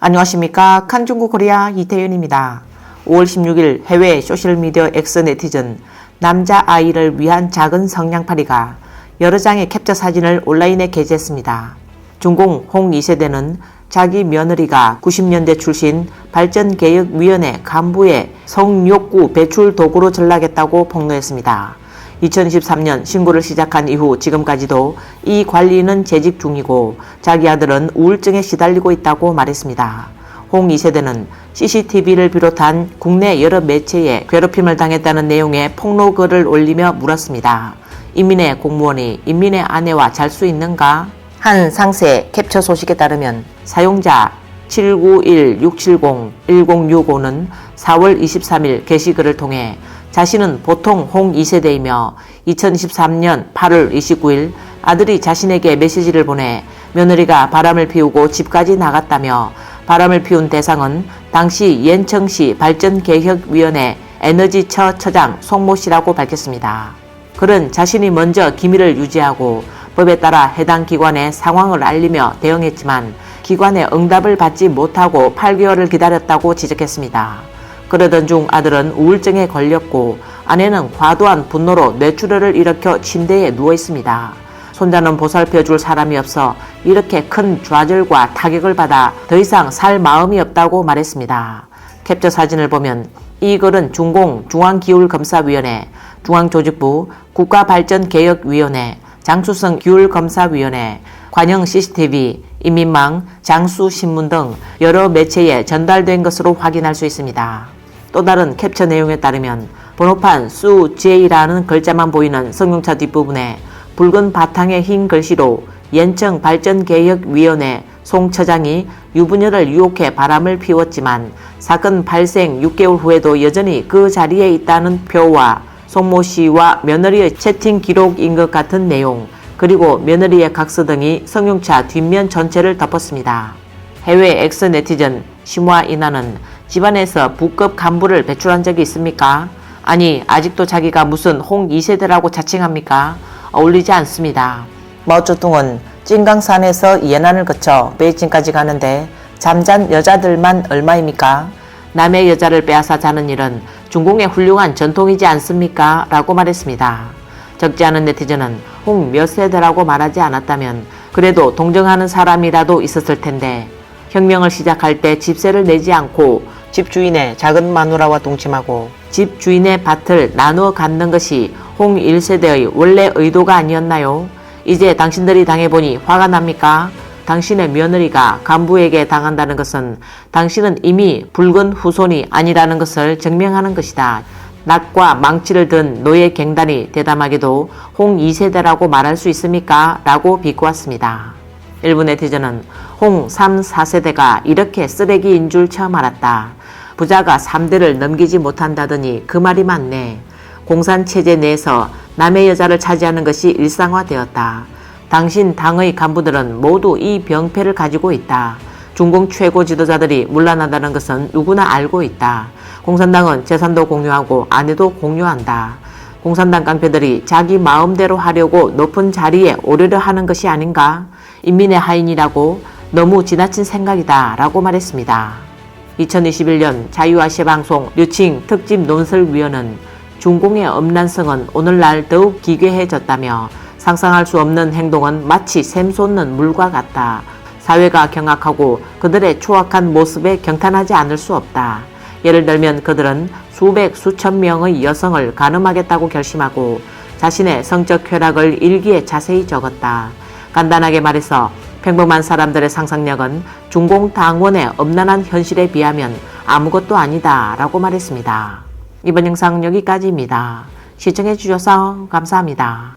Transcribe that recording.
안녕하십니까. 칸중국 코리아 이태윤입니다. 5월 16일 해외 소셜미디어 X 네티즌 남자아이를 위한 작은 성냥팔이가 여러 장의 캡처 사진을 온라인에 게재했습니다. 중공 홍 2세대는 자기 며느리가 90년대 출신 발전개혁위원회 간부의 성욕구 배출 도구로 전락했다고 폭로했습니다. 2023년 신고를 시작한 이후 지금까지도 이 관리는 재직 중이고 자기 아들은 우울증에 시달리고 있다고 말했습니다. 홍 2세대는 CCTV를 비롯한 국내 여러 매체에 괴롭힘을 당했다는 내용의 폭로글을 올리며 물었습니다. 인민의 공무원이 인민의 아내와 잘 수 있는가? 한 상세 캡처 소식에 따르면 사용자 791-670-1065는 4월 23일 게시글을 통해 자신은 보통 홍 2세대이며 2023년 8월 29일 아들이 자신에게 메시지를 보내 며느리가 바람을 피우고 집까지 나갔다며 바람을 피운 대상은 당시 옌청시 발전개혁위원회 에너지처 처장 송모 씨라고 밝혔습니다. 그는 자신이 먼저 기밀을 유지하고 법에 따라 해당 기관에 상황을 알리며 대응했지만 기관의 응답을 받지 못하고 8개월을 기다렸다고 지적했습니다. 그러던 중 아들은 우울증에 걸렸고 아내는 과도한 분노로 뇌출혈을 일으켜 침대에 누워 있습니다. 손자는 보살펴줄 사람이 없어 이렇게 큰 좌절과 타격을 받아 더 이상 살 마음이 없다고 말했습니다. 캡처 사진을 보면 이 글은 중공 중앙기울검사위원회, 중앙조직부, 국가발전개혁위원회, 장수성 기울검사위원회, 관영 CCTV, 인민망, 장수신문 등 여러 매체에 전달된 것으로 확인할 수 있습니다. 또 다른 캡처 내용에 따르면 번호판 수J라는 글자만 보이는 승용차 뒷부분에 붉은 바탕의 흰 글씨로 옌청 발전개혁위원회 송 처장이 유부녀를 유혹해 바람을 피웠지만 사건 발생 6개월 후에도 여전히 그 자리에 있다는 표와 송모 씨와 며느리의 채팅 기록인 것 같은 내용, 그리고 며느리의 각서 등이 승용차 뒷면 전체를 덮었습니다. 해외 X 네티즌 심화 인하는 집안에서 부급 간부를 배출한 적이 있습니까? 아니, 아직도 자기가 무슨 홍 2세대라고 자칭합니까? 어울리지 않습니다. 마오쩌둥은 찐강산에서 연안을 거쳐 베이징까지 가는데 잠잔 여자들만 얼마입니까? 남의 여자를 빼앗아 자는 일은 중공의 훌륭한 전통이지 않습니까? 라고 말했습니다. 적지 않은 네티즌은 홍 몇 세대라고 말하지 않았다면 그래도 동정하는 사람이라도 있었을 텐데 혁명을 시작할 때 집세를 내지 않고 집주인의 작은 마누라와 동침하고 집주인의 밭을 나누어 갖는 것이 홍 1세대의 원래 의도가 아니었나요? 이제 당신들이 당해보니 화가 납니까? 당신의 며느리가 간부에게 당한다는 것은 당신은 이미 붉은 후손이 아니라는 것을 증명하는 것이다. 낫과 망치를 든 노예 갱단이 대담하게도 홍 2세대라고 말할 수 있습니까? 라고 비꼬았습니다. 일부 네티즌은 홍 3, 4세대가 이렇게 쓰레기인 줄 처음 알았다. 부자가 3대를 넘기지 못한다더니 그 말이 맞네. 공산체제 내에서 남의 여자를 차지하는 것이 일상화되었다. 당신 당의 간부들은 모두 이 병폐를 가지고 있다. 중공 최고 지도자들이 문란하다는 것은 누구나 알고 있다. 공산당은 재산도 공유하고 아내도 공유한다. 공산당 깡패들이 자기 마음대로 하려고 높은 자리에 오르려 하는 것이 아닌가? 인민의 하인이라고 너무 지나친 생각이다 라고 말했습니다. 2021년 자유아시아방송 류칭 특집 논설위원은 중공의 엄란성은 오늘날 더욱 기괴해졌다며 상상할 수 없는 행동은 마치 샘솟는 물과 같다. 사회가 경악하고 그들의 추악한 모습에 경탄하지 않을 수 없다. 예를 들면 그들은 수백 수천 명의 여성을 간음하겠다고 결심하고 자신의 성적 쾌락을 일기에 자세히 적었다. 간단하게 말해서 평범한 사람들의 상상력은 중공당원의 엄난한 현실에 비하면 아무것도 아니다 라고 말했습니다. 이번 영상 여기까지입니다. 시청해 주셔서 감사합니다.